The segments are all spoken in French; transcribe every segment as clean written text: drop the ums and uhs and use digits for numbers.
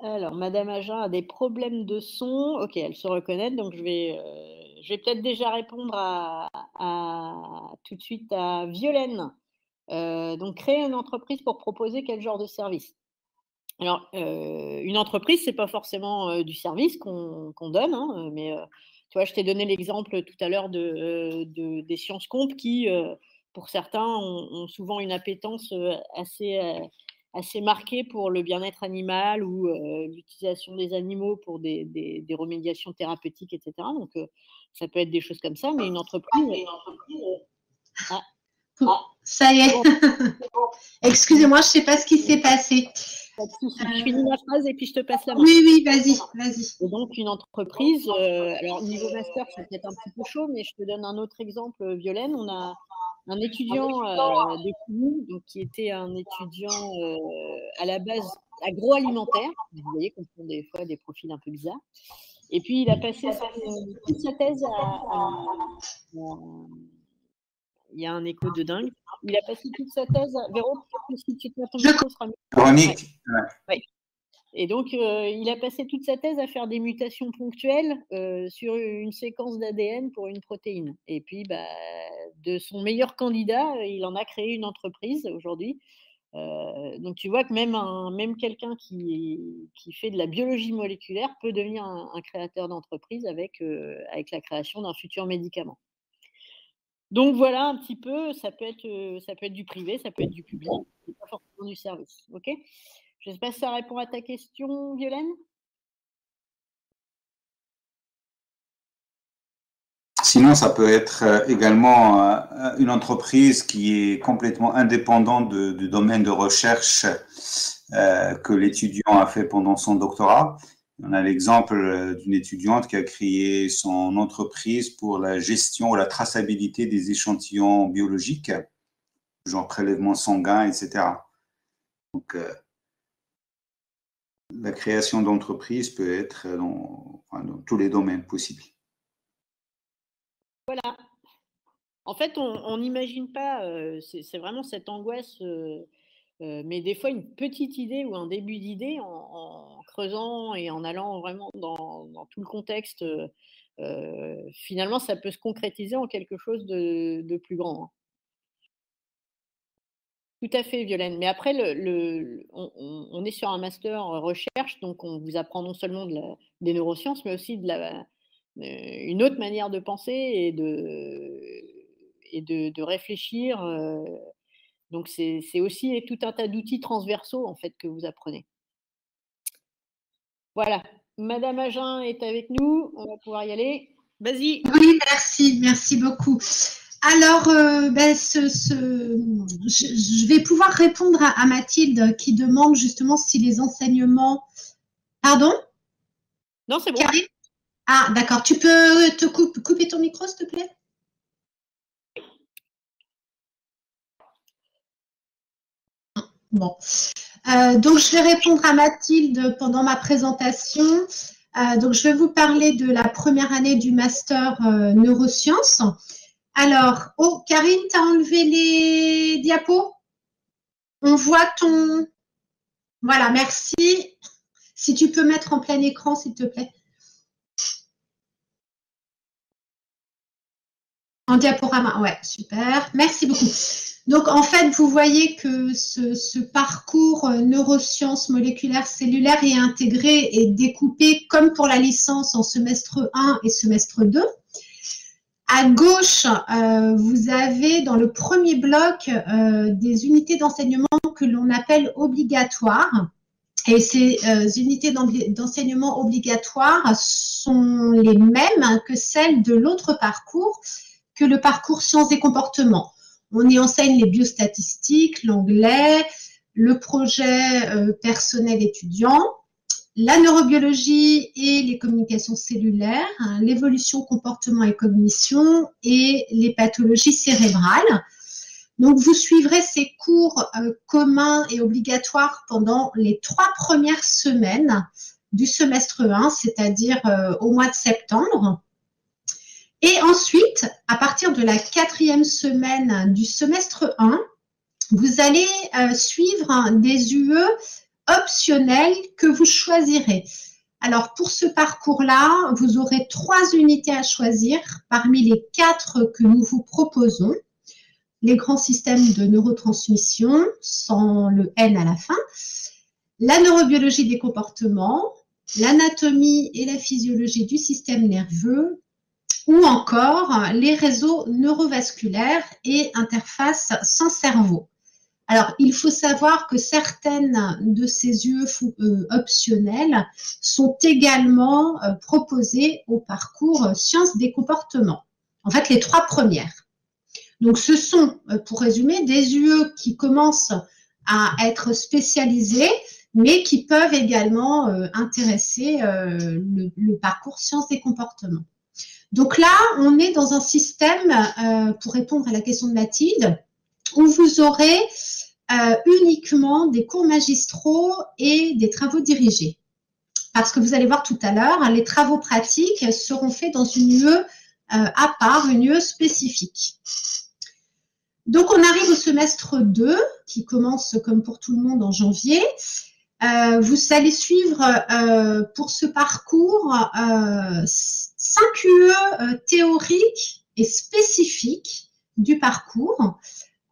Alors, Madame Agen a des problèmes de son. OK, elle se reconnaît, donc je vais peut-être déjà répondre à tout de suite à Violaine. Donc créer une entreprise pour proposer quel genre de service? Alors, une entreprise, c'est pas forcément, du service qu'on donne, hein, mais, tu vois, je t'ai donné l'exemple tout à l'heure des sciences comptes qui, pour certains ont souvent une appétence, assez marquée pour le bien-être animal ou, l'utilisation des animaux pour des remédiations thérapeutiques et cetera, donc, ça peut être des choses comme ça, mais une entreprise ah, Ça y est. bon, Excusez-moi, je ne sais pas ce qui s'est passé. pas de souci. Je finis ma phrase et puis je te passe la main. Oui, oui, vas-y, vas-y. Et donc une entreprise, alors niveau master, c'est peut-être un petit peu chaud, mais je te donne un autre exemple, Violaine. On a un étudiant, de Toulouse, donc qui était un étudiant, à la base agroalimentaire. Vous voyez qu'on prend des fois des profils un peu bizarres. Et puis il a passé toute sa thèse il y a un écho de dingue. Il a passé toute sa thèse à Véro, si tu te mets ton micro, ce sera mieux. Véronique. Ouais. Et donc, il a passé toute sa thèse à faire des mutations ponctuelles, sur une séquence d'ADN pour une protéine. Et puis, bah, de son meilleur candidat, il en a créé une entreprise aujourd'hui. Donc tu vois que même quelqu'un qui fait de la biologie moléculaire peut devenir un créateur d'entreprise avec la création d'un futur médicament. Donc voilà un petit peu, ça peut être du privé, ça peut être du public, c'est pas forcément du service. OK? Je ne sais pas si ça répond à ta question, Violaine? Sinon, ça peut être également une entreprise qui est complètement indépendante du domaine de recherche que l'étudiant a fait pendant son doctorat. On a l'exemple d'une étudiante qui a créé son entreprise pour la gestion ou la traçabilité des échantillons biologiques, genre prélèvement sanguin, etc. Donc, la création d'entreprise peut être dans tous les domaines possibles. Voilà. En fait, on n'imagine pas, c'est vraiment cette angoisse, mais des fois une petite idée ou un début d'idée en creusant et en allant vraiment dans tout le contexte, finalement ça peut se concrétiser en quelque chose de plus grand, hein. Tout à fait, Violaine. Mais après, on est sur un master recherche, donc on vous apprend non seulement des neurosciences, mais aussi une autre manière de penser et de réfléchir. Donc c'est aussi tout un tas d'outils transversaux en fait que vous apprenez. Voilà. Madame Agen est avec nous, on va pouvoir y aller. Vas-y. Oui, merci beaucoup. Alors, je vais pouvoir répondre à Mathilde qui demande justement si les enseignements… Pardon? Non, c'est bon. Karine? Ah, d'accord. Tu peux te couper ton micro, s'il te plaît? Bon. Donc, je vais répondre à Mathilde pendant ma présentation. Donc, je vais vous parler de la première année du master neurosciences. Alors, oh, Karine, tu as enlevé les diapos? On voit ton… Voilà, merci. Si tu peux mettre en plein écran, s'il te plaît. En diaporama, ouais, super. Merci beaucoup. Donc, en fait, vous voyez que ce parcours neurosciences moléculaires cellulaires est intégré et découpé comme pour la licence en semestre 1 et semestre 2. À gauche, vous avez dans le premier bloc des unités d'enseignement que l'on appelle obligatoires. Et ces unités d'enseignement obligatoires sont les mêmes que celles de l'autre parcours, que le parcours sciences et comportements. On y enseigne les biostatistiques, l'anglais, le projet personnel étudiant, la neurobiologie et les communications cellulaires, hein, l'évolution, comportement et cognition et les pathologies cérébrales. Donc, vous suivrez ces cours communs et obligatoires pendant les 3 premières semaines du semestre 1, c'est-à-dire au mois de septembre. Et ensuite, à partir de la 4e semaine du semestre 1, vous allez suivre des UE optionnel que vous choisirez. Alors, pour ce parcours-là, vous aurez 3 unités à choisir parmi les 4 que nous vous proposons. Les grands systèmes de neurotransmission, sans le N à la fin, la neurobiologie des comportements, l'anatomie et la physiologie du système nerveux, ou encore les réseaux neurovasculaires et interfaces sans cerveau. Alors, il faut savoir que certaines de ces UE optionnelles sont également proposées au parcours sciences des comportements. En fait, les 3 premières. Donc, ce sont, pour résumer, des UE qui commencent à être spécialisées, mais qui peuvent également intéresser le parcours sciences des comportements. Donc là, on est dans un système, pour répondre à la question de Mathilde, où vous aurez uniquement des cours magistraux et des travaux dirigés. Parce que vous allez voir tout à l'heure, les travaux pratiques seront faits dans une UE à part, une UE spécifique. Donc, on arrive au semestre 2, qui commence comme pour tout le monde en janvier. Vous allez suivre pour ce parcours 5 UE théoriques et spécifiques du parcours.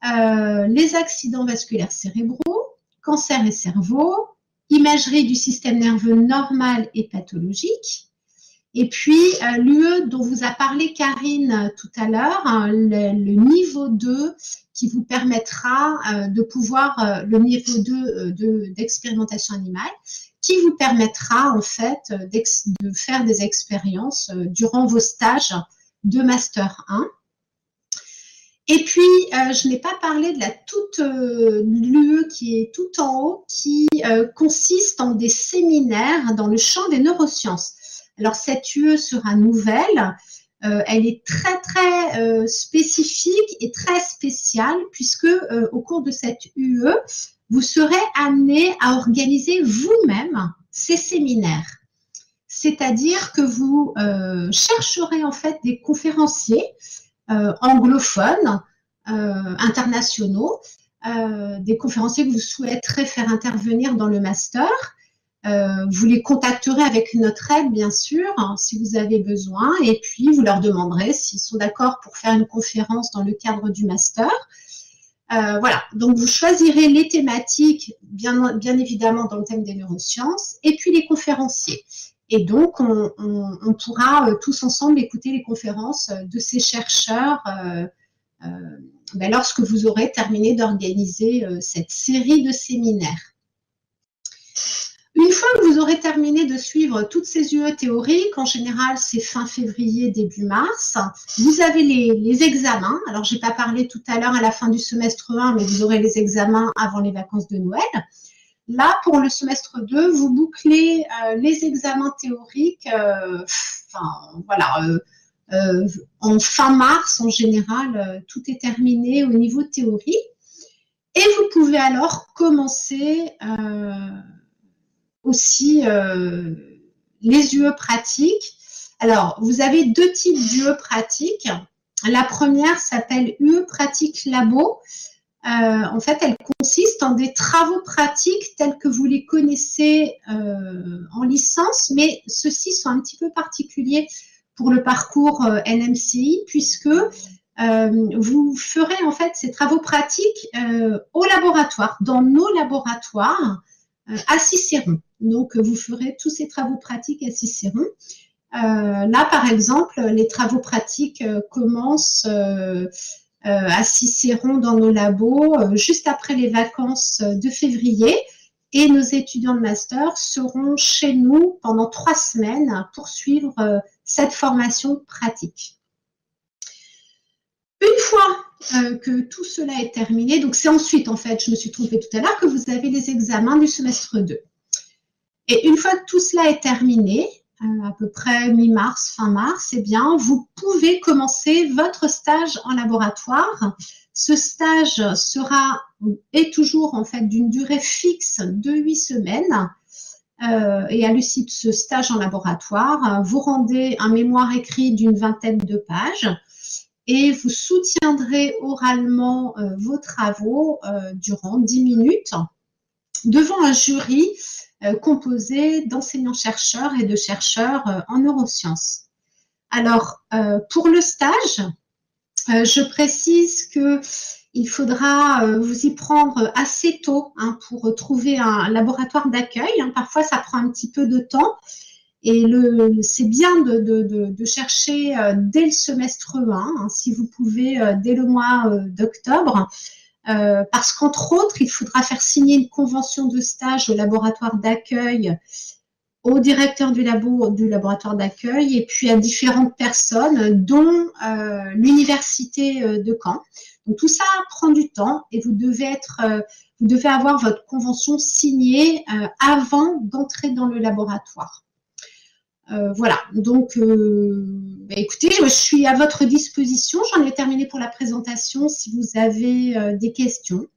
Les accidents vasculaires cérébraux, cancer et cerveau, imagerie du système nerveux normal et pathologique. Et puis, l'UE dont vous a parlé Karine tout à l'heure, le niveau 2 qui vous permettra de pouvoir, le niveau 2 d'expérimentation animale, qui vous permettra en fait de faire des expériences durant vos stages de Master 1. Et puis, je n'ai pas parlé de l'UE qui est tout en haut, qui consiste en des séminaires dans le champ des neurosciences. Alors, cette UE sera nouvelle, elle est très, très spécifique et très spéciale, puisque au cours de cette UE, vous serez amené à organiser vous-même ces séminaires. C'est-à-dire que vous chercherez en fait des conférenciers anglophones, internationaux, des conférenciers que vous souhaiterez faire intervenir dans le master. Vous les contacterez avec notre aide, bien sûr, hein, si vous avez besoin, et puis vous leur demanderez s'ils sont d'accord pour faire une conférence dans le cadre du master. Voilà, donc vous choisirez les thématiques, bien évidemment dans le thème des neurosciences, et puis les conférenciers. Et donc, on pourra tous ensemble écouter les conférences de ces chercheurs lorsque vous aurez terminé d'organiser cette série de séminaires. Une fois que vous aurez terminé de suivre toutes ces UE théoriques, en général c'est fin février, début mars, vous avez les examens. Alors, je n'ai pas parlé tout à l'heure à la fin du semestre 1, mais vous aurez les examens avant les vacances de Noël. Là, pour le semestre 2, vous bouclez les examens théoriques en fin mars, en général, tout est terminé au niveau théorie. Et vous pouvez alors commencer aussi les UE pratiques. Alors, vous avez 2 types d'UE pratiques. La première s'appelle UE pratique labo. En fait, elle consiste en des travaux pratiques tels que vous les connaissez en licence, mais ceux-ci sont un petit peu particuliers pour le parcours NMCI, puisque vous ferez en fait ces travaux pratiques au laboratoire, dans nos laboratoires à Cicéron. Donc, vous ferez tous ces travaux pratiques à Cicéron. Là, par exemple, les travaux pratiques commencent à Cicéron dans nos labos juste après les vacances de février, et nos étudiants de master seront chez nous pendant 3 semaines pour suivre cette formation pratique. Une fois que tout cela est terminé, donc c'est ensuite, en fait, je me suis trompée tout à l'heure, que vous avez les examens du semestre 2. Et une fois que tout cela est terminé, à peu près mi-mars, fin mars, eh bien, vous pouvez commencer votre stage en laboratoire. Ce stage est toujours en fait d'une durée fixe de 8 semaines. Et à l'issue de ce stage en laboratoire, vous rendez un mémoire écrit d'une 20aine de pages et vous soutiendrez oralement vos travaux durant 10 minutes. devant un jury composé d'enseignants-chercheurs et de chercheurs en neurosciences. Alors, pour le stage, je précise que il faudra vous y prendre assez tôt pour trouver un laboratoire d'accueil. Parfois, ça prend un petit peu de temps. Et c'est bien de chercher dès le semestre 1, si vous pouvez, dès le mois d'octobre, parce qu'entre autres, il faudra faire signer une convention de stage au laboratoire d'accueil, au directeur du laboratoire d'accueil et puis à différentes personnes, dont l'université de Caen. Donc tout ça prend du temps et vous devez avoir votre convention signée avant d'entrer dans le laboratoire. Voilà, donc écoutez, je suis à votre disposition. J'en ai terminé pour la présentation si vous avez des questions.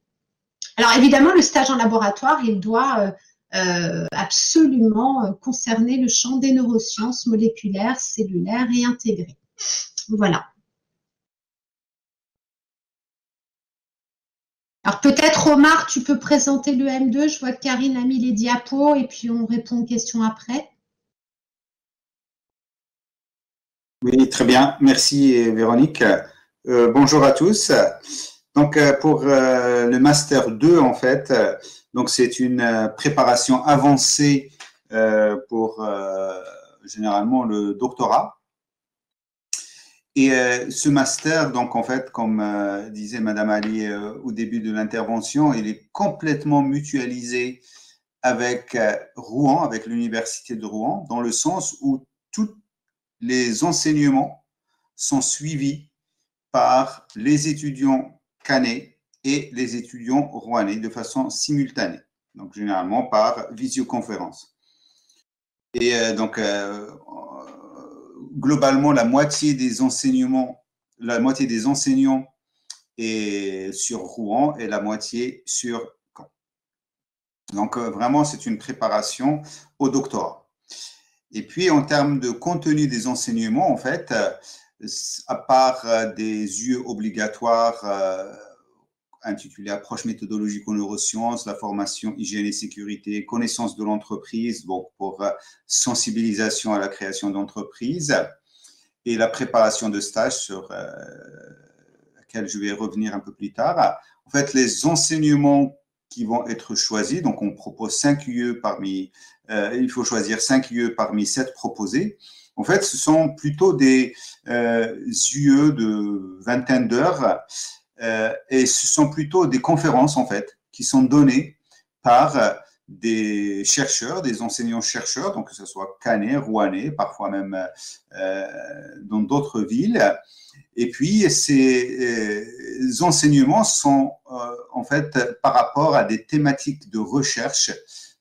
Alors évidemment, le stage en laboratoire, il doit absolument concerner le champ des neurosciences moléculaires, cellulaires et intégrées. Voilà. Alors peut-être Omar, tu peux présenter le M2. Je vois que Karine a mis les diapos et puis on répond aux questions après. Oui, très bien. Merci Véronique. Bonjour à tous. Donc pour le Master 2, en fait, donc c'est une préparation avancée pour généralement le doctorat. Et ce master, donc en fait, comme disait Madame Ali au début de l'intervention, il est complètement mutualisé avec Rouen, avec l'université de Rouen, dans le sens où tous les enseignements sont suivis par les étudiants caennais et les étudiants rouennais de façon simultanée, donc généralement par visioconférence. Et donc globalement, la moitié des enseignants est sur Rouen et la moitié sur Caen. Donc vraiment, c'est une préparation au doctorat. Et puis, en termes de contenu des enseignements, en fait, à part des UE obligatoires intitulés Approche méthodologique aux neurosciences, la formation hygiène et sécurité, connaissance de l'entreprise, bon, pour sensibilisation à la création d'entreprises, et la préparation de stage sur laquelle je vais revenir un peu plus tard. En fait, les enseignements qui vont être choisis, donc on propose 5 UE parmi, il faut choisir 5 UE parmi 7 proposés. En fait, ce sont plutôt des UE de vingtaine d'heures et ce sont plutôt des conférences, en fait, qui sont données par des chercheurs, des enseignants-chercheurs, donc que ce soit caennais, rouennais, parfois même dans d'autres villes. Et puis, ces enseignements sont en fait par rapport à des thématiques de recherche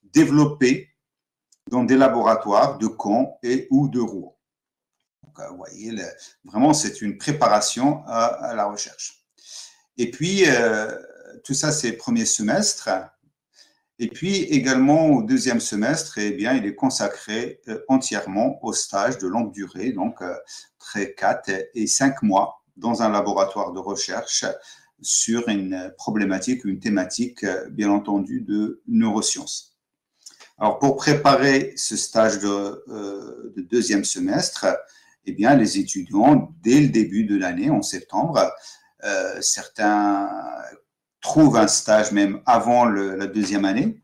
développées dans des laboratoires de Caen et ou de Rouen. Donc, vous voyez, vraiment, c'est une préparation à la recherche. Et puis, tout ça, c'est le premier semestre. Et puis, également, au deuxième semestre, eh bien, il est consacré entièrement au stage de longue durée, donc entre 4 et 5 mois dans un laboratoire de recherche sur une problématique, une thématique, bien entendu, de neurosciences. Alors, pour préparer ce stage de deuxième semestre, eh bien, les étudiants, dès le début de l'année, en septembre, certains trouvent un stage même avant la deuxième année,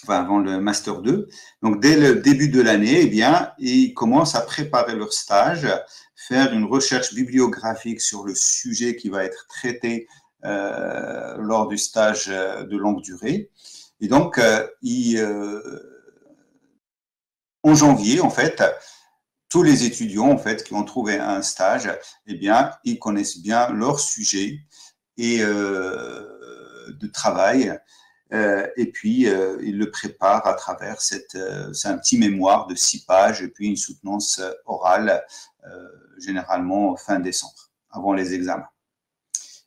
enfin avant le Master 2. Donc, dès le début de l'année, eh bien, ils commencent à préparer leur stage, faire une recherche bibliographique sur le sujet qui va être traité lors du stage de longue durée. Et donc, en janvier, en fait, tous les étudiants, en fait, qui ont trouvé un stage, eh bien, ils connaissent bien leur sujet et de travail. Et puis, ils le préparent à travers c'est un petit mémoire de 6 pages et puis une soutenance orale, généralement fin décembre, avant les examens.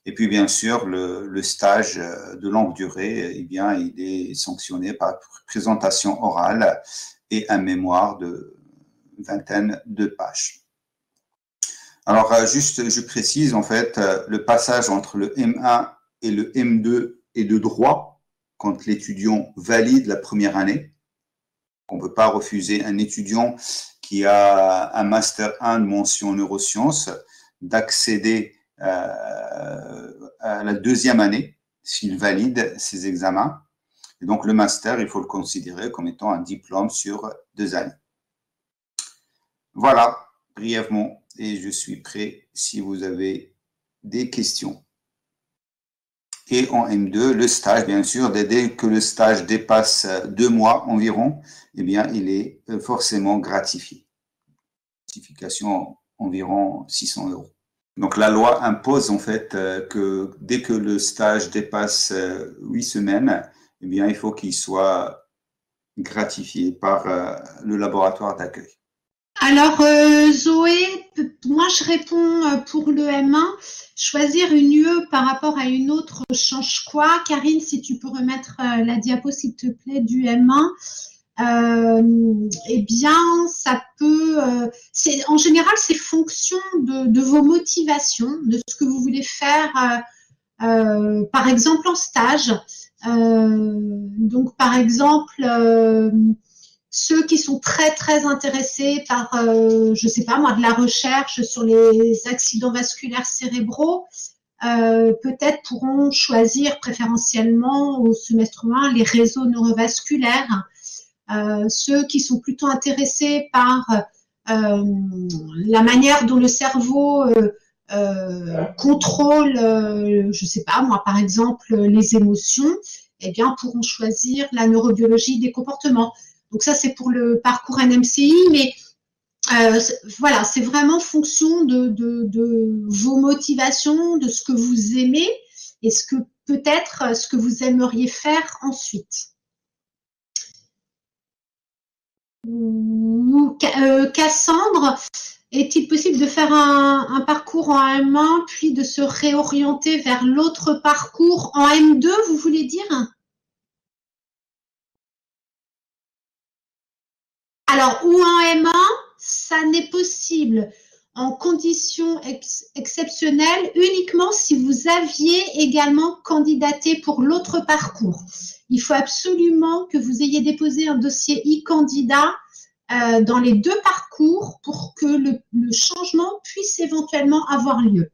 Et puis, bien sûr, le stage de longue durée, eh bien, il est sanctionné par présentation orale et un mémoire de vingtaine de pages. Alors, juste, je précise, en fait, le passage entre le M1 et le M2 est de droit, quand l'étudiant valide la première année. On ne peut pas refuser un étudiant qui a un Master 1 de mention neurosciences d'accéder à la deuxième année s'il valide ses examens. Et donc, le Master, il faut le considérer comme étant un diplôme sur 2 années. Voilà, brièvement, et je suis prêt si vous avez des questions. Et en M2, le stage, bien sûr, dès que le stage dépasse 2 mois environ, eh bien, il est forcément gratifié. Gratification environ 600 €. Donc, la loi impose en fait que dès que le stage dépasse 8 semaines, eh bien, il faut qu'il soit gratifié par le laboratoire d'accueil. Alors, Zoé, moi je réponds pour le M1. Choisir une UE par rapport à une autre change quoi? Karine, si tu peux remettre la diapo, s'il te plaît, du M1. Eh bien, ça peut. En général, c'est fonction de vos motivations, de ce que vous voulez faire, par exemple en stage. Donc, par exemple, ceux qui sont très, très intéressés par, je sais pas moi, de la recherche sur les accidents vasculaires cérébraux, peut-être pourront choisir préférentiellement au semestre 1 les réseaux neurovasculaires. Ceux qui sont plutôt intéressés par la manière dont le cerveau contrôle, je sais pas moi, par exemple, les émotions, eh bien, pourront choisir la neurobiologie des comportements. Donc ça, c'est pour le parcours NMCI, mais voilà, c'est vraiment fonction de vos motivations, de ce que vous aimez et peut-être ce que vous aimeriez faire ensuite. Cassandre, est-il possible de faire un parcours en M1 puis de se réorienter vers l'autre parcours en M2, vous voulez dire? Alors, ou en M1, ça n'est possible en conditions exceptionnelles uniquement si vous aviez également candidaté pour l'autre parcours. Il faut absolument que vous ayez déposé un dossier e-candidat dans les 2 parcours pour que le changement puisse éventuellement avoir lieu.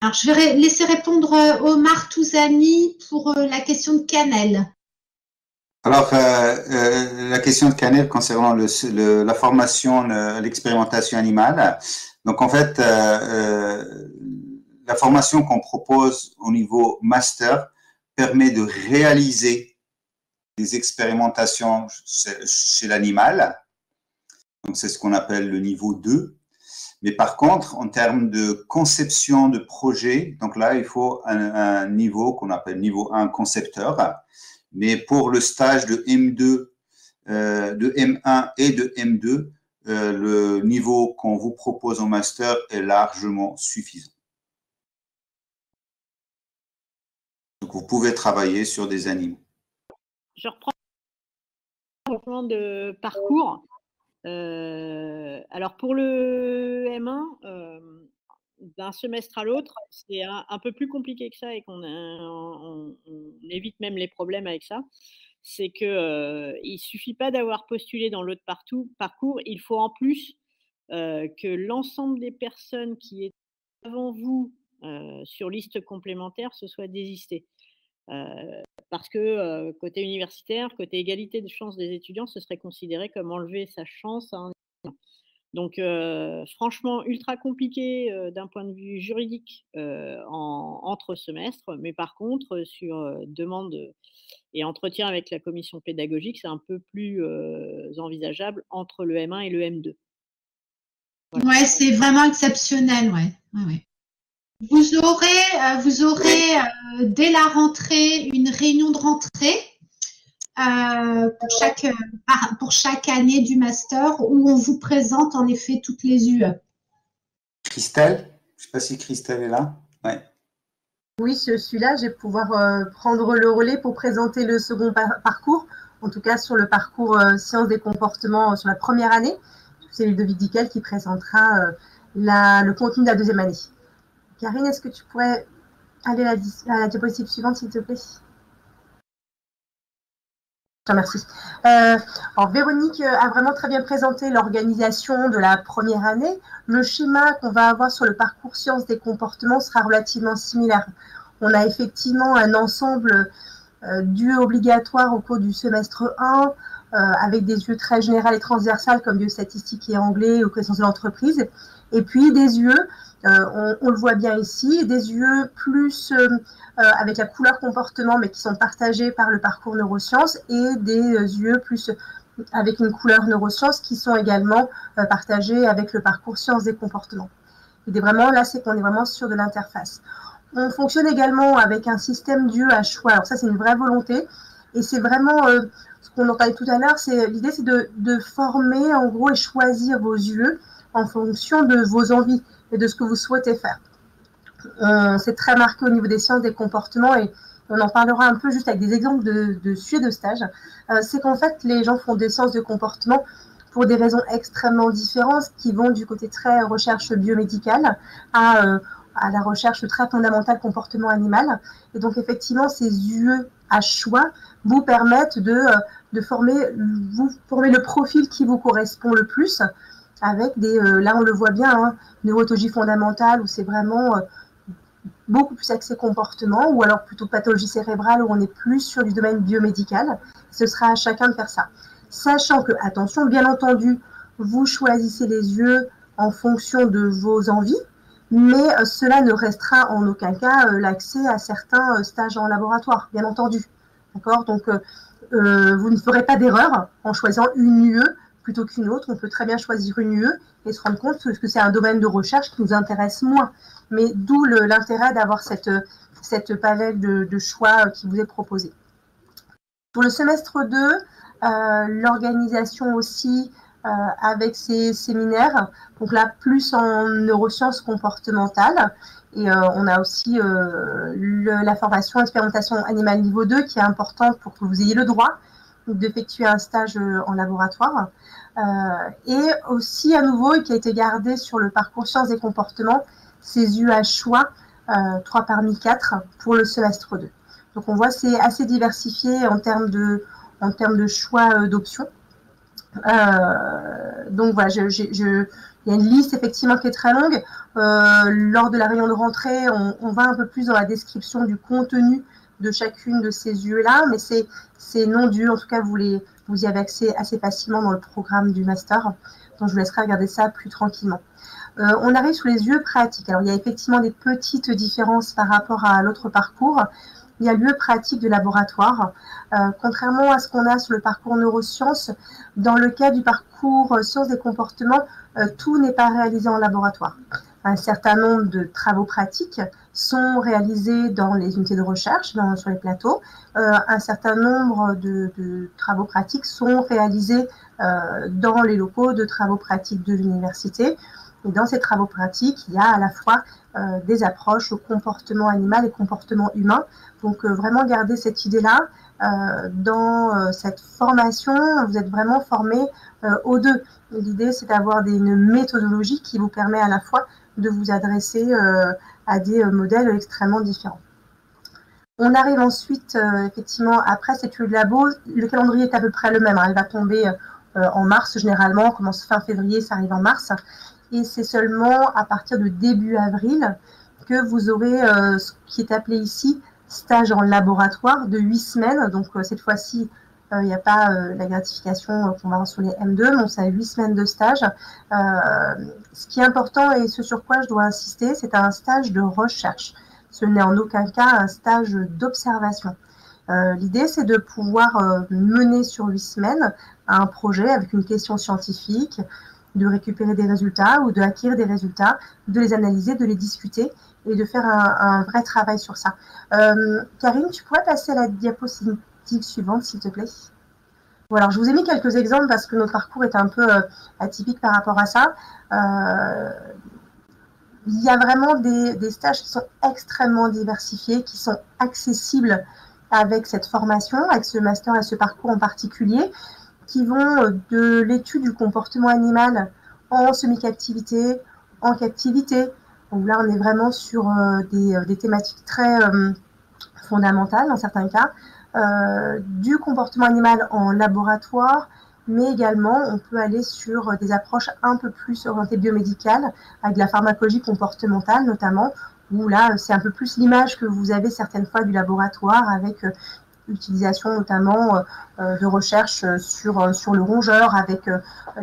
Alors, je vais laisser répondre Omar Touzani pour la question de Canel. Alors, la question de Canel concernant la formation, l'expérimentation animale. Donc, en fait, la formation qu'on propose au niveau master permet de réaliser des expérimentations chez l'animal. Donc, c'est ce qu'on appelle le niveau 2. Mais par contre, en termes de conception de projet, donc là, il faut un niveau qu'on appelle niveau 1 concepteur. Mais pour le stage de M2, de M1 et de M2, le niveau qu'on vous propose en master est largement suffisant. Donc, vous pouvez travailler sur des animaux. Je reprends le plan de parcours. Alors, pour le M1, d'un semestre à l'autre, c'est un peu plus compliqué que ça et on évite même les problèmes avec ça. C'est que il suffit pas d'avoir postulé dans l'autre parcours, il faut en plus que l'ensemble des personnes qui étaient avant vous sur liste complémentaire se soient désistées. Parce que côté universitaire, côté égalité de chances des étudiants, ce serait considéré comme enlever sa chance à un étudiant. Donc, franchement, ultra compliqué d'un point de vue juridique entre semestres, mais par contre, sur demande et entretien avec la commission pédagogique, c'est un peu plus envisageable entre le M1 et le M2. Voilà. Ouais, c'est vraiment exceptionnel, ouais. Ouais. Vous aurez dès la rentrée une réunion de rentrée pour chaque année du master où on vous présente en effet toutes les UE. Christelle, je ne sais pas si Christelle est là. Ouais. Oui, je suis là. Je vais pouvoir prendre le relais pour présenter le second parcours, en tout cas sur le parcours sciences des comportements sur la première année. C'est Ludovic Dickel qui présentera le contenu de la deuxième année. Karine, est-ce que tu pourrais aller à la diapositive suivante, s'il te plaît. Merci. Alors, Véronique a vraiment très bien présenté l'organisation de la première année. Le schéma qu'on va avoir sur le parcours sciences des comportements sera relativement similaire. On a effectivement un ensemble d'UE obligatoires au cours du semestre 1, avec des UE très générales et transversales comme biostatistique et anglais ou connaissance de l'entreprise. Et puis des UE, on le voit bien ici, des UE plus avec la couleur comportement, mais qui sont partagées par le parcours neurosciences, et des UE plus avec une couleur neurosciences qui sont également partagées avec le parcours sciences des comportements. Et vraiment, là, c'est qu'on est vraiment sur de l'interface. On fonctionne également avec un système d'UE à choix. Alors ça, c'est une vraie volonté. Et c'est vraiment ce qu'on entendait tout à l'heure. L'idée, c'est de former, en gros, et choisir vos UE en fonction de vos envies et de ce que vous souhaitez faire. C'est très marqué au niveau des sciences des comportements, et on en parlera un peu juste avec des exemples de sujets de stage. C'est qu'en fait, les gens font des sciences de comportement pour des raisons extrêmement différentes, qui vont du côté très recherche biomédicale à la recherche très fondamentale comportement animal. Et donc, effectivement, ces UE à choix vous permettent de former le profil qui vous correspond le plus, avec là on le voit bien, hein, neurologie fondamentale, où c'est vraiment beaucoup plus axé comportement, ou alors plutôt pathologie cérébrale, où on est plus sur du domaine biomédical. Ce sera à chacun de faire ça. Sachant que, attention, bien entendu, vous choisissez les UE en fonction de vos envies, mais cela ne restera en aucun cas l'accès à certains stages en laboratoire, bien entendu. D'accord ? Donc, vous ne ferez pas d'erreur en choisissant une UE plutôt qu'une autre. On peut très bien choisir une UE et se rendre compte que c'est un domaine de recherche qui nous intéresse moins. Mais d'où l'intérêt d'avoir cette palette de choix qui vous est proposée. Pour le semestre 2, l'organisation aussi avec ces séminaires, donc là plus en neurosciences comportementales, et on a aussi la formation expérimentation animale niveau 2 qui est importante pour que vous ayez le droit d'effectuer un stage en laboratoire, et aussi à nouveau qui a été gardé sur le parcours sciences des comportements, ces UE à choix 3 parmi 4 pour le semestre 2. Donc on voit c'est assez diversifié en termes de choix d'options. Donc voilà, il y a une liste effectivement qui est très longue. Lors de la réunion de rentrée, on va un peu plus dans la description du contenu de chacune de ces UE-là, mais c'est non d'UE, en tout cas vous y avez accès assez facilement dans le programme du master, donc je vous laisserai regarder ça plus tranquillement. On arrive sur les UE pratiques. Alors il y a effectivement des petites différences par rapport à l'autre parcours. Il y a l'UE pratique de laboratoire. Contrairement à ce qu'on a sur le parcours neurosciences, dans le cas du parcours sciences des comportements, tout n'est pas réalisé en laboratoire. Un certain nombre de travaux pratiques sont réalisés dans les unités de recherche, sur les plateaux. Un certain nombre de travaux pratiques sont réalisés dans les locaux de travaux pratiques de l'université. Et dans ces travaux pratiques, il y a à la fois des approches au comportement animal et comportement humain. Donc, vraiment garder cette idée-là. Dans cette formation, vous êtes vraiment formé aux deux. L'idée, c'est d'avoir une méthodologie qui vous permet à la fois de vous adresser à des modèles extrêmement différents. On arrive ensuite, effectivement, après cette UE de labo, le calendrier est à peu près le même. Elle va tomber en mars généralement, on commence fin février, ça arrive en mars. Et c'est seulement à partir de début avril que vous aurez ce qui est appelé ici stage en laboratoire de 8 semaines. Donc cette fois-ci, il n'y a pas la gratification qu'on va avoir sur les M2, donc c'est 8 semaines de stage. Ce qui est important et ce sur quoi je dois insister, c'est un stage de recherche. Ce n'est en aucun cas un stage d'observation. L'idée, c'est de pouvoir mener sur 8 semaines un projet avec une question scientifique, de récupérer des résultats ou de acquérir des résultats, de les analyser, de les discuter et de faire un vrai travail sur ça. Karine, tu pourrais passer à la diapositive suivante, s'il te plaît. Bon, alors, je vous ai mis quelques exemples parce que notre parcours est un peu atypique par rapport à ça. Il y a vraiment des stages qui sont extrêmement diversifiés, qui sont accessibles avec cette formation, avec ce master et ce parcours en particulier, qui vont de l'étude du comportement animal en semi-captivité, en captivité, Donc là, on est vraiment sur des thématiques très fondamentales dans certains cas, du comportement animal en laboratoire, mais également on peut aller sur des approches un peu plus orientées biomédicales, avec de la pharmacologie comportementale notamment, où là c'est un peu plus l'image que vous avez certaines fois du laboratoire, avec l'utilisation notamment de recherches sur le rongeur, avec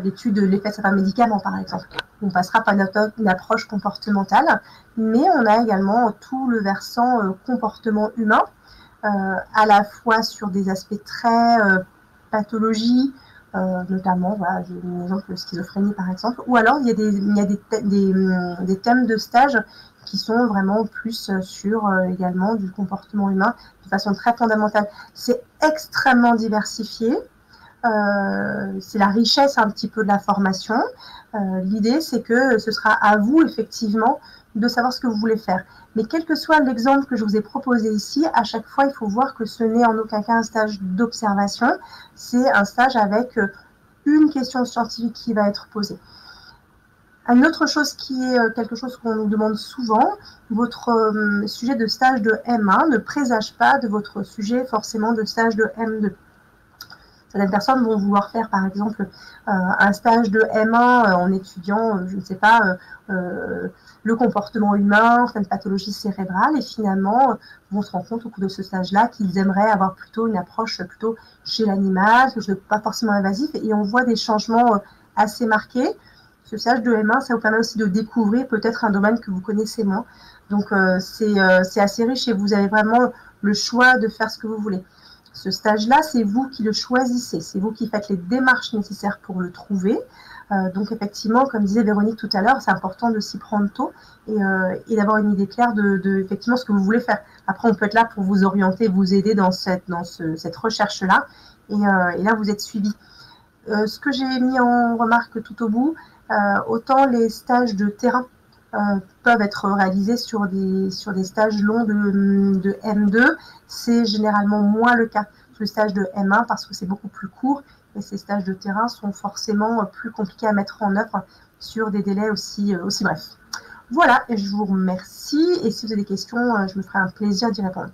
l'étude de l'effet de certains médicaments par exemple. On passera par une approche comportementale, mais on a également tout le versant comportement humain, à la fois sur des aspects très pathologie, notamment, voilà, j'ai un exemple de schizophrénie par exemple, ou alors il y a des thèmes de stage qui sont vraiment plus sur également du comportement humain de façon très fondamentale. C'est extrêmement diversifié. C'est la richesse un petit peu de la formation. L'idée, c'est que ce sera à vous, effectivement, de savoir ce que vous voulez faire. Mais quel que soit l'exemple que je vous ai proposé ici, à chaque fois, il faut voir que ce n'est en aucun cas un stage d'observation. C'est un stage avec une question scientifique qui va être posée. Une autre chose qui est quelque chose qu'on nous demande souvent, votre sujet de stage de M1 ne présage pas de votre sujet forcément de stage de M2. Certaines personnes vont vouloir faire, par exemple, un stage de M1 en étudiant, je ne sais pas, le comportement humain, certaines pathologies cérébrales, et finalement vont se rendre compte au cours de ce stage-là qu'ils aimeraient avoir plutôt une approche plutôt chez l'animal, pas forcément invasif, et on voit des changements assez marqués. Ce stage de M1, ça vous permet aussi de découvrir peut-être un domaine que vous connaissez moins. Donc, c'est assez riche et vous avez vraiment le choix de faire ce que vous voulez. Ce stage-là, c'est vous qui le choisissez, c'est vous qui faites les démarches nécessaires pour le trouver. Donc effectivement, comme disait Véronique tout à l'heure, c'est important de s'y prendre tôt et d'avoir une idée claire de effectivement ce que vous voulez faire. Après, on peut être là pour vous orienter, vous aider dans cette recherche-là, et là, vous êtes suivi. Ce que j'ai mis en remarque tout au bout, autant les stages de terrain peuvent être réalisés sur des stages longs de M2, c'est généralement moins le cas sur le stage de M1 parce que c'est beaucoup plus court et ces stages de terrain sont forcément plus compliqués à mettre en œuvre sur des délais aussi brefs. Voilà, et je vous remercie et si vous avez des questions, je me ferai un plaisir d'y répondre.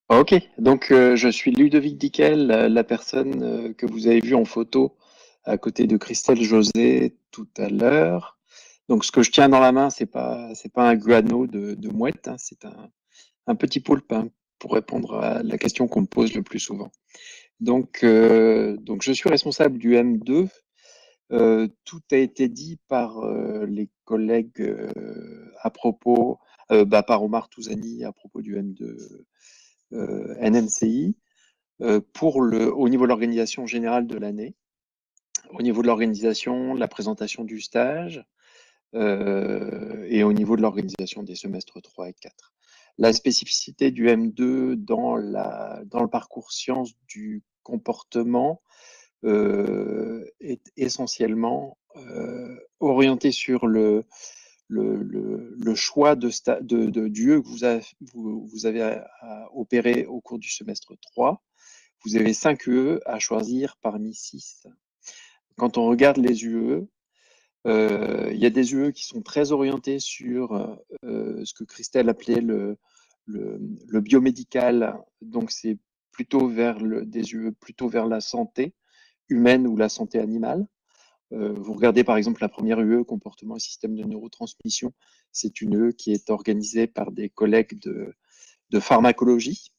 Ok, donc je suis Ludovic Dickel, la personne que vous avez vue en photo à côté de Christelle José tout à l'heure. Donc ce que je tiens dans la main, c'est pas un guano de mouette, hein, c'est un petit poulpe, hein, pour répondre à la question qu'on me pose le plus souvent. Donc je suis responsable du M2. Tout a été dit par les collègues à propos, par Omar Touzani à propos du M2 NMCI, au niveau de l'organisation générale de l'année, au niveau de l'organisation, la présentation du stage, et au niveau de l'organisation des semestres 3 et 4. La spécificité du M2 dans le parcours sciences du comportement est essentiellement orienté sur le choix du lieu que vous avez à opérer au cours du semestre 3. Vous avez 5 UE à choisir parmi 6. Quand on regarde les UE, il y a des UE qui sont très orientés sur ce que Christelle appelait le biomédical. Donc, c'est plutôt des UE plutôt vers la santé humaine ou la santé animale. Vous regardez par exemple la première UE, comportement et système de neurotransmission. C'est une UE qui est organisée par des collègues de pharmacologie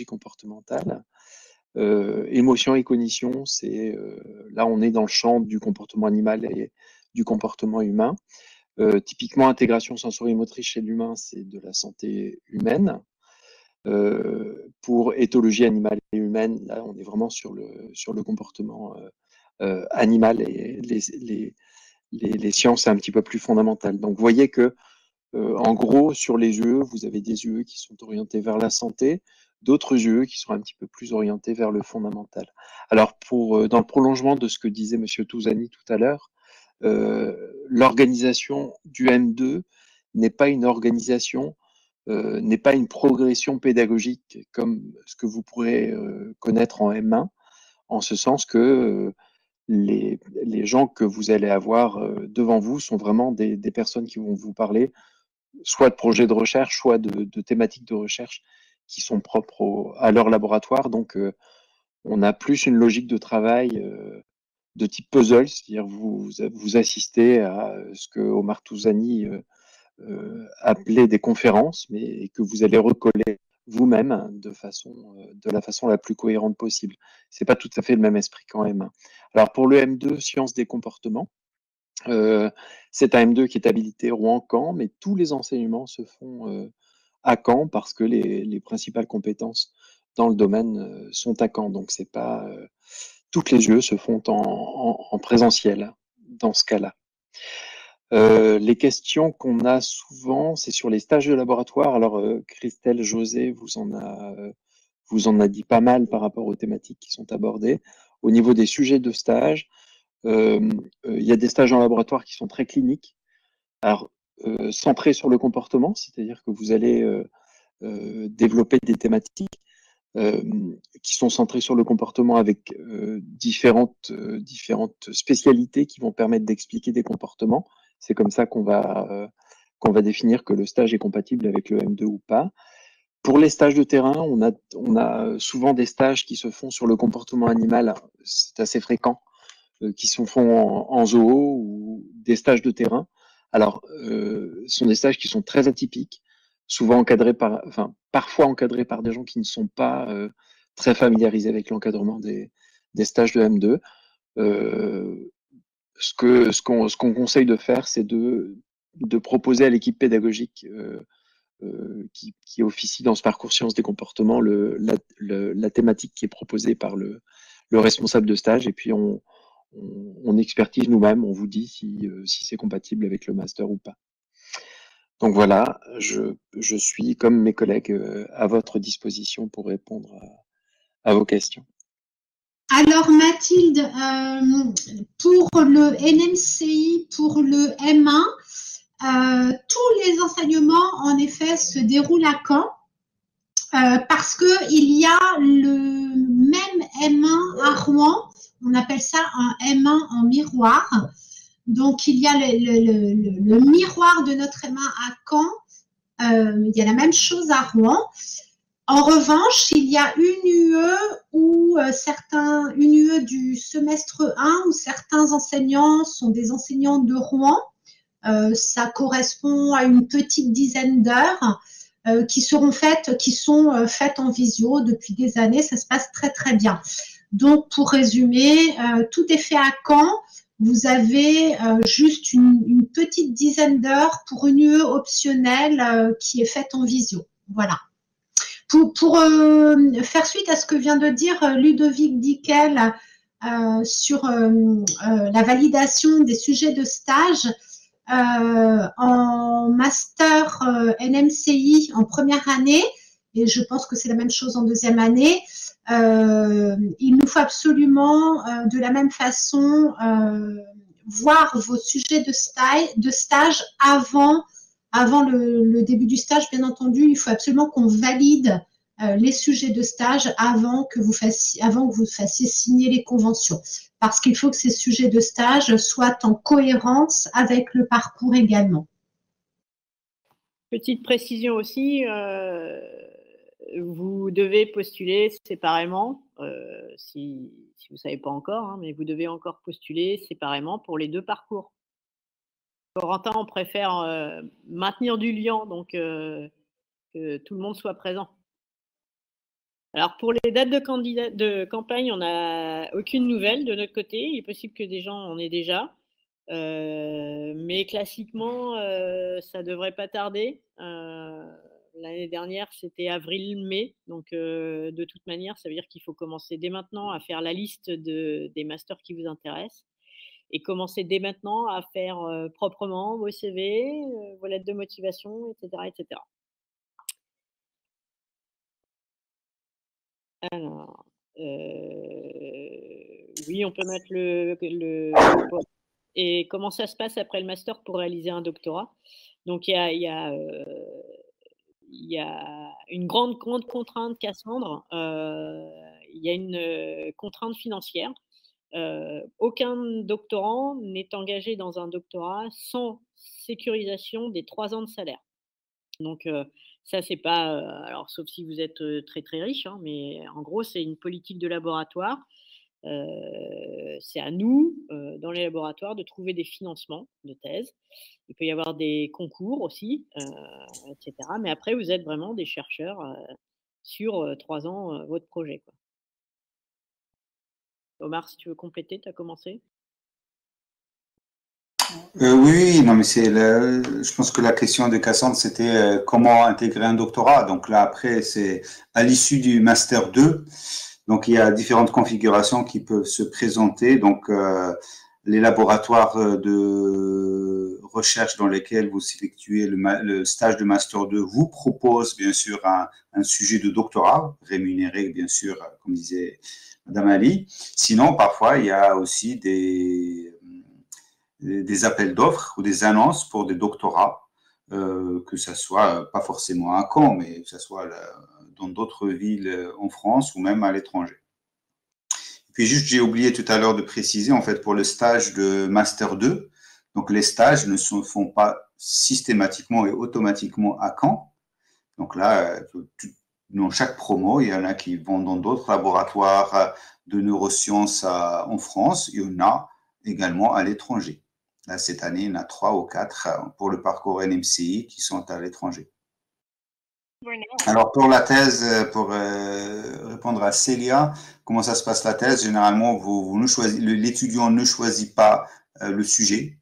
comportementale. Émotion et cognition, là on est dans le champ du comportement animal et du comportement humain. Typiquement, intégration sensorimotrice chez l'humain, c'est de la santé humaine. Pour éthologie animale et humaine, là on est vraiment sur le comportement animal et les sciences un petit peu plus fondamentales. Donc vous voyez que en gros, sur les UE, vous avez des UE qui sont orientés vers la santé, d'autres UE qui sont un petit peu plus orientés vers le fondamental. Alors, dans le prolongement de ce que disait M. Touzani tout à l'heure, l'organisation du M2 n'est pas une organisation, n'est pas une progression pédagogique comme ce que vous pourrez connaître en M1, en ce sens que les gens que vous allez avoir devant vous sont vraiment des personnes qui vont vous parler soit de projets de recherche, soit de thématiques de recherche qui sont propres à leur laboratoire. Donc, on a plus une logique de travail de type puzzle, c'est-à-dire vous assistez à ce que Omar Touzani appelait des conférences, mais que vous allez recoller vous-même de la façon la plus cohérente possible. C'est pas tout à fait le même esprit qu'en M1. Alors pour le M2, sciences des comportements, c'est un M2 qui est habilité Rouen-Caen, mais tous les enseignements se font à Caen parce que les principales compétences dans le domaine sont à Caen. Donc c'est pas toutes les jeux se font en présentiel dans ce cas-là. Les questions qu'on a souvent, c'est sur les stages de laboratoire. Alors, Christelle José vous en a dit pas mal par rapport aux thématiques qui sont abordées. Au niveau des sujets de stage, il y a des stages en laboratoire qui sont très cliniques. Alors, centrés sur le comportement, c'est-à-dire que vous allez développer des thématiques qui sont centrées sur le comportement avec différentes spécialités qui vont permettre d'expliquer des comportements. C'est comme ça qu'on va définir que le stage est compatible avec le M2 ou pas. Pour les stages de terrain, on a souvent des stages qui se font sur le comportement animal, c'est assez fréquent, qui se font en zoo ou des stages de terrain. Alors, ce sont des stages qui sont très atypiques, souvent encadrés parfois encadrés par des gens qui ne sont pas très familiarisés avec l'encadrement des stages de M2. Ce qu'on conseille de faire, c'est de proposer à l'équipe pédagogique qui officie dans ce parcours sciences des comportements la thématique qui est proposée par le responsable de stage, et puis on expertise nous-mêmes, on vous dit si c'est compatible avec le master ou pas. Donc voilà, je suis, comme mes collègues, à votre disposition pour répondre à vos questions. Alors Mathilde, pour le NMCI, pour le M1, tous les enseignements, en effet, se déroulent à Caen parce qu'il y a le même M1 à Rouen. On appelle ça un M1 en miroir. Donc, il y a le miroir de notre M1 à Caen. Il y a la même chose à Rouen. En revanche, il y a une UE où une UE du semestre 1 où certains enseignants sont des enseignants de Rouen. Ça correspond à une petite dizaine d'heures qui sont faites en visio depuis des années. Ça se passe très, très bien. Donc, pour résumer, tout est fait à Caen. Vous avez juste une petite dizaine d'heures pour une UE optionnelle qui est faite en visio. Voilà. Pour faire suite à ce que vient de dire Ludovic Dickel sur la validation des sujets de stage, en master NMCI en première année, et je pense que c'est la même chose en deuxième année, il nous faut absolument de la même façon voir vos sujets de stage avant le début du stage. Bien entendu, il faut absolument qu'on valide les sujets de stage avant que vous fassiez signer les conventions, parce qu'il faut que ces sujets de stage soient en cohérence avec le parcours également. Petite précision aussi, vous devez postuler séparément, si vous ne savez pas encore, hein, mais vous devez encore postuler séparément pour les deux parcours. Corentin, on préfère maintenir du lien, donc que tout le monde soit présent. Alors pour les dates de campagne, on n'a aucune nouvelle de notre côté. Il est possible que des gens en aient déjà. Mais classiquement, ça ne devrait pas tarder. L'année dernière, c'était avril-mai. Donc, de toute manière, ça veut dire qu'il faut commencer dès maintenant à faire la liste des masters qui vous intéressent et commencer dès maintenant à faire proprement vos CV, vos lettres de motivation, etc. etc. Alors, oui, on peut mettre et comment ça se passe après le master pour réaliser un doctorat. Donc, il y a une grande contrainte, Cassandre. Il y a une contrainte financière. aucun doctorant n'est engagé dans un doctorat sans sécurisation des 3 ans de salaire. Donc ça, c'est pas, alors sauf si vous êtes, très, très riche, hein, mais en gros, c'est une politique de laboratoire. C'est à nous, dans les laboratoires, de trouver des financements de thèse. Il peut y avoir des concours aussi, et cetera. Mais après, vous êtes vraiment des chercheurs, sur, 3 ans, votre projet, quoi. Omar, si tu veux compléter, tu as commencé? Oui, non, mais je pense que la question de Cassandre, c'était comment intégrer un doctorat. Donc là, après, c'est à l'issue du Master 2. Donc, il y a différentes configurations qui peuvent se présenter. Donc, les laboratoires de recherche dans lesquels vous effectuez le stage de Master 2 vous proposent, bien sûr, un sujet de doctorat, rémunéré, bien sûr, comme disait Madame Ali. Sinon, parfois, il y a aussi des appels d'offres ou des annonces pour des doctorats, que ça soit pas forcément à Caen, mais que ça soit dans d'autres villes en France ou même à l'étranger. Puis juste, j'ai oublié tout à l'heure de préciser, en fait, pour le stage de Master 2, donc les stages ne se font pas systématiquement et automatiquement à Caen. Donc là, dans chaque promo, il y en a qui vont dans d'autres laboratoires de neurosciences en France, il y en a également à l'étranger. Là, cette année, il y en a 3 ou 4 pour le parcours NMCI qui sont à l'étranger. Alors, pour la thèse, pour répondre à Célia, comment ça se passe la thèse? Généralement, l'étudiant ne choisit pas le sujet.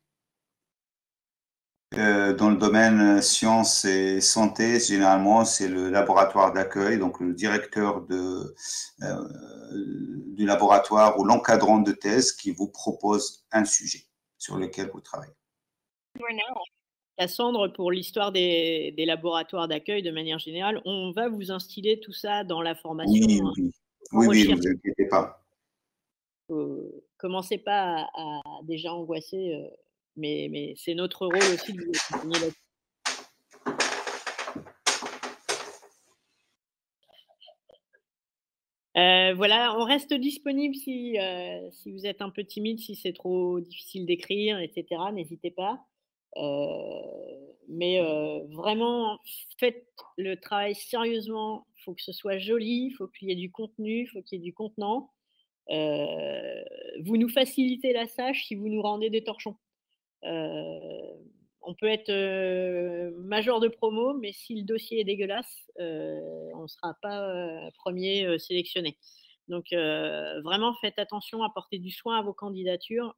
Dans le domaine sciences et santé, généralement, c'est le laboratoire d'accueil, donc le directeur du laboratoire ou l'encadrant de thèse qui vous propose un sujet sur lequel vous travaillez. Cassandre, pour l'histoire des laboratoires d'accueil, de manière générale, on va vous instiller tout ça dans la formation. Oui, hein. oui, ne vous inquiétez pas. Commencez pas à déjà angoisser, mais c'est notre rôle aussi de vous accompagner là-dessus. Voilà, on reste disponible si vous êtes un peu timide, si c'est trop difficile d'écrire, et cetera, n'hésitez pas. Mais vraiment, faites le travail sérieusement. Il faut que ce soit joli, il faut qu'il y ait du contenu, il faut qu'il y ait du contenant. Vous nous facilitez la tâche si vous nous rendez des torchons. On peut être major de promo, mais si le dossier est dégueulasse, on ne sera pas premier sélectionné. Donc vraiment, faites attention, apportez du soin à vos candidatures.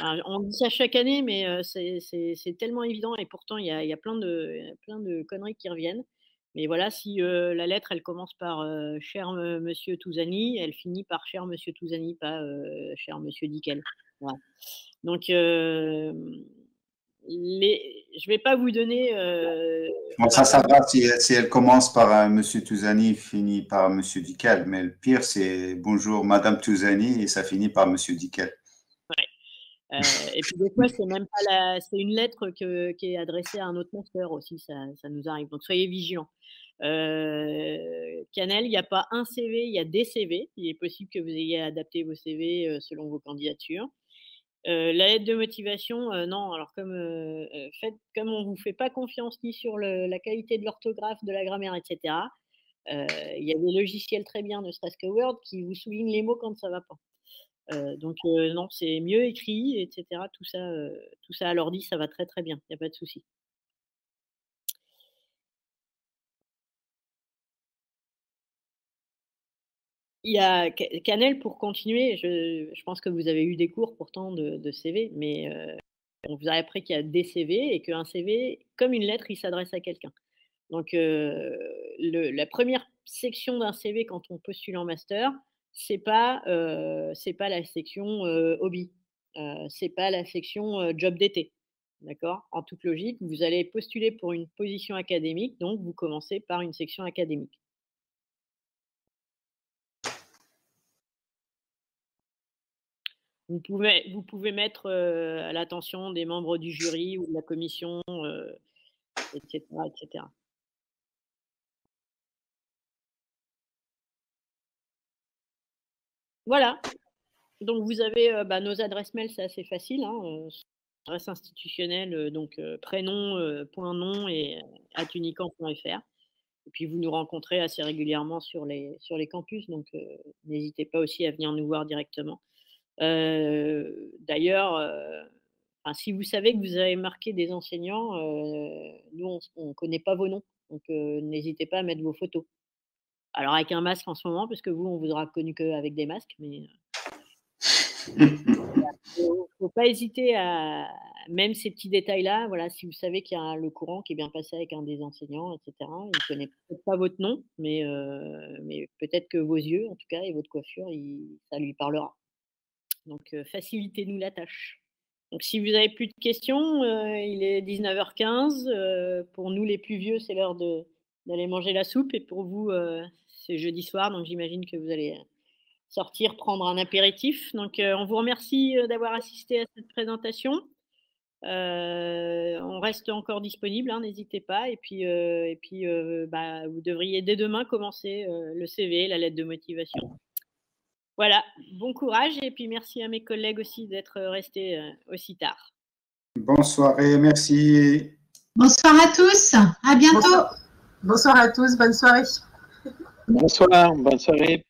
On dit ça chaque année, mais c'est tellement évident et pourtant il y a plein de conneries qui reviennent. Mais voilà, si la lettre, elle commence par cher monsieur Touzani, elle finit par cher monsieur Touzani, pas cher monsieur Dickel. Voilà. Donc, je ne vais pas vous donner. Bon, ça va si elle commence par monsieur Touzani, finit par monsieur Dickel. Mais le pire, c'est bonjour madame Touzani et ça finit par monsieur Dickel. Ouais. Et puis des fois, c'est même pas c'est une lettre qui est adressée à un autre master aussi, ça nous arrive. Donc soyez vigilants. Canel, il n'y a pas un CV, il y a des CV. Il est possible que vous ayez adapté vos CV selon vos candidatures. La lettre de motivation, non. Alors comme on vous fait pas confiance ni sur la qualité de l'orthographe, de la grammaire, etc. Il y a des logiciels très bien, ne serait-ce que Word, qui vous soulignent les mots quand ça va pas. Donc non, c'est mieux écrit, etc. Tout ça à l'ordi, ça va très très bien. Il n'y a pas de souci. Il y a Canel, pour continuer, je pense que vous avez eu des cours pourtant de CV, mais on vous a appris qu'il y a des CV et qu'un CV, comme une lettre, il s'adresse à quelqu'un. Donc la première section d'un CV quand on postule en master, c'est pas la section hobby, c'est pas la section job d'été, d'accord? En toute logique, vous allez postuler pour une position académique, donc vous commencez par une section académique. Vous pouvez mettre à l'attention des membres du jury ou de la commission, etc., etc. Voilà. Donc, vous avez nos adresses mail, c'est assez facile. Hein, adresse institutionnelle, donc prénom, point nom et @unican.fr. Et puis, vous nous rencontrez assez régulièrement sur les campus, donc n'hésitez pas aussi à venir nous voir directement. D'ailleurs, si vous savez que vous avez marqué des enseignants, nous, on ne connaît pas vos noms, donc n'hésitez pas à mettre vos photos. Alors, avec un masque en ce moment, parce que vous, on vous aura connu qu'avec des masques, mais faut pas hésiter à, même ces petits détails-là, voilà, si vous savez qu'il y a le courant qui est bien passé avec un des enseignants, etc. Il ne connaît peut-être pas votre nom, mais peut-être que vos yeux, en tout cas, et votre coiffure, ça lui parlera. Donc, facilitez-nous la tâche. Donc, si vous avez plus de questions, il est 19h15. Pour nous, les plus vieux, c'est l'heure d'aller manger la soupe. Et pour vous, c'est jeudi soir, donc j'imagine que vous allez sortir, prendre un apéritif. Donc, on vous remercie d'avoir assisté à cette présentation. On reste encore disponible, hein, n'hésitez pas. Et puis, vous devriez dès demain commencer le CV, la lettre de motivation. Voilà, bon courage et puis merci à mes collègues aussi d'être restés aussi tard. Bonne soirée, merci. Bonsoir à tous, à bientôt. Bonsoir à tous, bonne soirée. Bonsoir, bonne soirée.